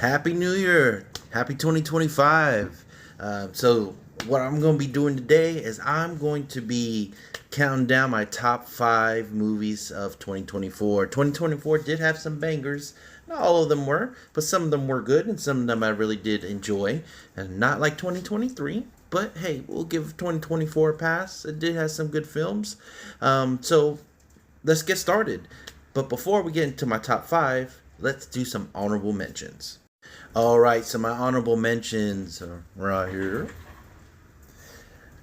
Happy New Year. Happy 2025. So, what I'm going to be doing today is I'm going to be counting down my top five movies of 2024. 2024 did have some bangers. Not all of them were, but some of them were good and some of them I really did enjoy. And not like 2023. But hey, we'll give 2024 a pass. It did have some good films. So, let's get started. But before we get into my top five, let's do some honorable mentions. All right, so my honorable mentions are right here.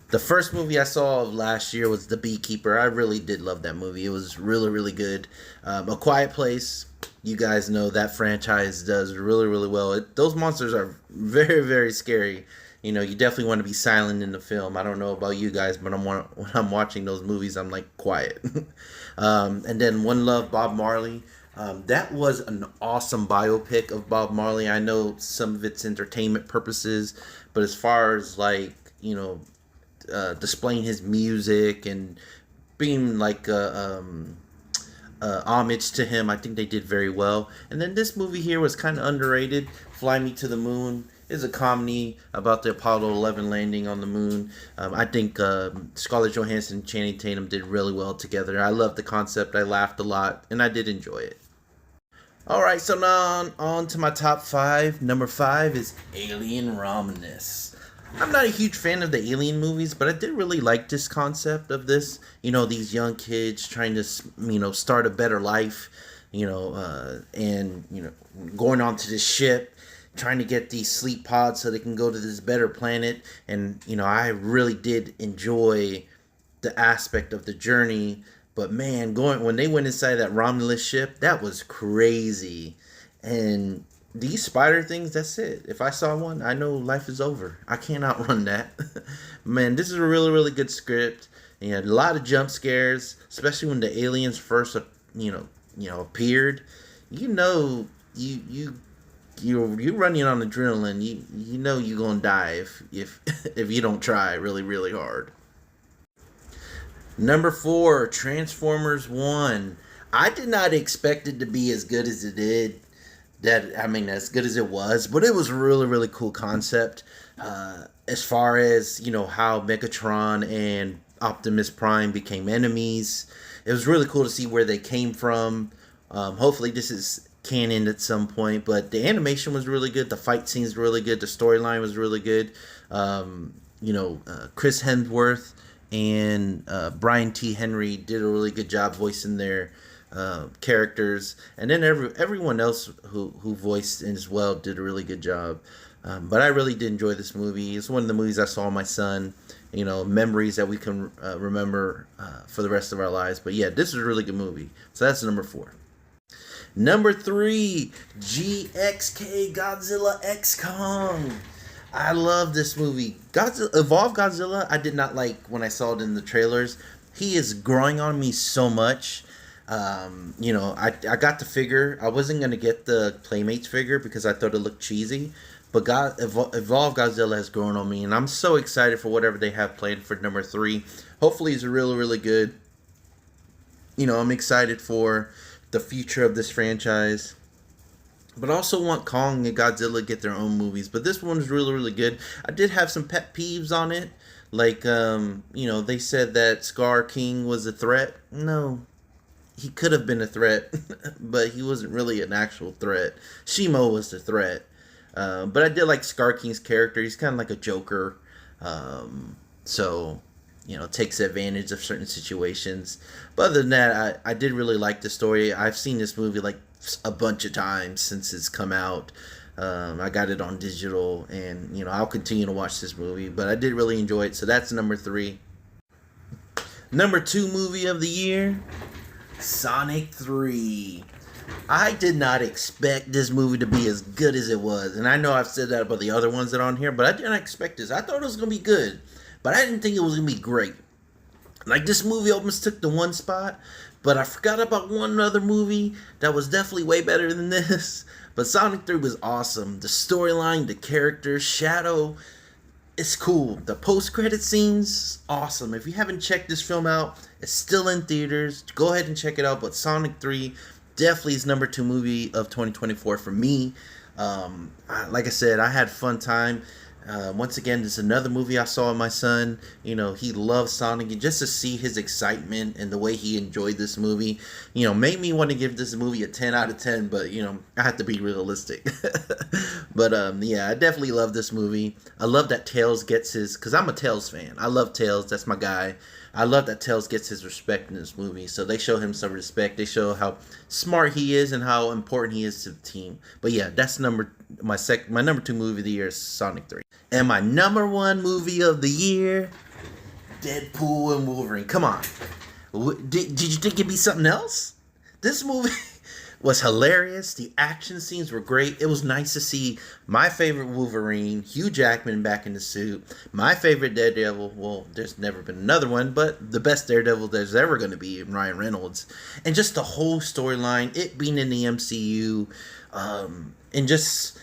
The first movie I saw of last year was The Beekeeper. I really did love that movie. It was really, really good. A Quiet Place. You guys know that franchise does really, really well. Those monsters are very, very scary. You know, you definitely want to be silent in the film. I don't know about you guys, but when I'm watching those movies, I'm like quiet. And then One Love, Bob Marley. That was an awesome biopic of Bob Marley. I know some of it's entertainment purposes, but as far as like, displaying his music and being like homage to him, I think they did very well. And then this movie here was kind of underrated. Fly Me to the Moon is a comedy about the Apollo 11 landing on the moon. I think Scarlett Johansson and Channing Tatum did really well together. I loved the concept. I laughed a lot, and I did enjoy it. All right, so now on to my top five. Number five is Alien Romulus. I'm not a huge fan of the Alien movies, but I did really like this concept of this. You know, these young kids trying to, start a better life, and going onto this ship, trying to get these sleep pods so they can go to this better planet. And, I really did enjoy the aspect of the journey. But man, when they went inside that Romulus ship, that was crazy. And these spider things, that's it. If I saw one, I know life is over. I can't outrun that. Man, this is a really, really good script. And a lot of jump scares, especially when the aliens first, appeared. You're running on adrenaline. You know you're gonna die if if you don't try really, really hard. Number four, Transformers 1. I did not expect it to be as good as it did. As good as it was, but it was a really, really cool concept. As far as, how Megatron and Optimus Prime became enemies. It was really cool to see where they came from. Hopefully this is canon at some point, but the animation was really good. The fight scenes were really good. The storyline was really good. Chris Hemsworth and Brian T. Henry did a really good job voicing their characters, and then everyone else who voiced it as well did a really good job. But I really did enjoy this movie. It's one of the movies I saw with my son. Memories that we can remember for the rest of our lives. But yeah, this is a really good movie. So that's number four. Number three, GXK, Godzilla X Kong. I love this movie. Evolved Godzilla, I did not like when I saw it in the trailers. He is growing on me so much. I got the figure. I wasn't going to get the Playmates figure because I thought it looked cheesy. But Evolved Godzilla has grown on me. And I'm so excited for whatever they have planned for number three. Hopefully it's really, really good. I'm excited for the future of this franchise. But I also want Kong and Godzilla to get their own movies. But this one is really, really good. I did have some pet peeves on it. Like, they said that Scar King was a threat. No. He could have been a threat. But he wasn't really an actual threat. Shimo was the threat. But I did like Scar King's character. He's kind of like a Joker. Takes advantage of certain situations. But other than that, I did really like the story. I've seen this movie like a bunch of times since it's come out. I got it on digital, and I'll continue to watch this movie. But I did really enjoy it, so that's number three. Number two movie of the year, Sonic 3. I did not expect this movie to be as good as it was, and I know I've said that about the other ones that are on here, but I didn't expect this. I thought it was gonna be good, but I didn't think it was gonna be great. Like, this movie almost took the one spot, but I forgot about one other movie that was definitely way better than this. But Sonic 3 was awesome. The storyline, the characters, Shadow, it's cool. The post-credit scenes, awesome. If you haven't checked this film out, it's still in theaters. Go ahead and check it out. But Sonic 3 definitely is number two movie of 2024 for me. Like I said, I had fun time. Once again, this is another movie I saw with my son. You know, he loves Sonic, and just to see his excitement and the way he enjoyed this movie, you know, made me want to give this movie a 10 out of 10. But you know, I have to be realistic. But yeah, I definitely love this movie. I love that Tails gets his, because I'm a Tails fan. I love Tails. That's my guy. I love that Tails gets his respect in this movie. So they show him some respect. They show how smart he is and how important he is to the team. But yeah, that's my number two movie of the year is Sonic 3. And my number one movie of the year, Deadpool and Wolverine. Come on. Did you think it'd be something else? This movie was hilarious. The action scenes were great. It was nice to see my favorite Wolverine, Hugh Jackman, back in the suit. My favorite Daredevil. Well, there's never been another one, but the best Daredevil there's ever going to be, Ryan Reynolds. And just the whole storyline, it being in the MCU, and just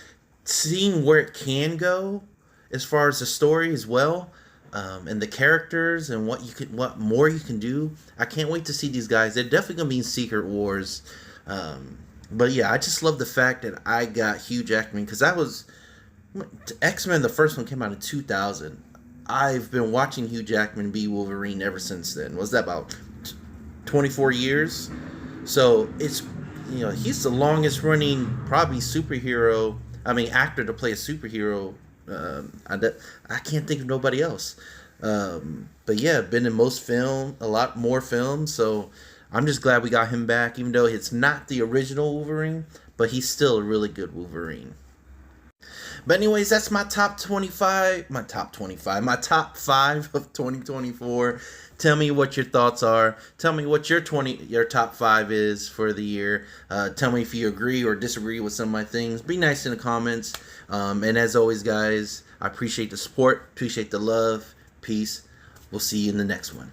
seeing where it can go as far as the story as well. And the characters and what more you can do. I can't wait to see these guys. They're definitely gonna be in Secret Wars. But yeah, I just love the fact that I got Hugh Jackman, because X-Men, the first one came out in 2000. I've been watching Hugh Jackman be Wolverine ever since then. Was that about 24 years? So it's, you know, he's the longest running probably actor to play a superhero. I can't think of nobody else. But yeah, been in a lot more films. So I'm just glad we got him back, even though it's not the original Wolverine, but he's still a really good Wolverine. But anyways, that's my top 25, my top 5 of 2024. Tell me what your thoughts are. Tell me what your top 5 is for the year. Tell me if you agree or disagree with some of my things. Be nice in the comments. And as always, guys, I appreciate the support, appreciate the love. Peace. We'll see you in the next one.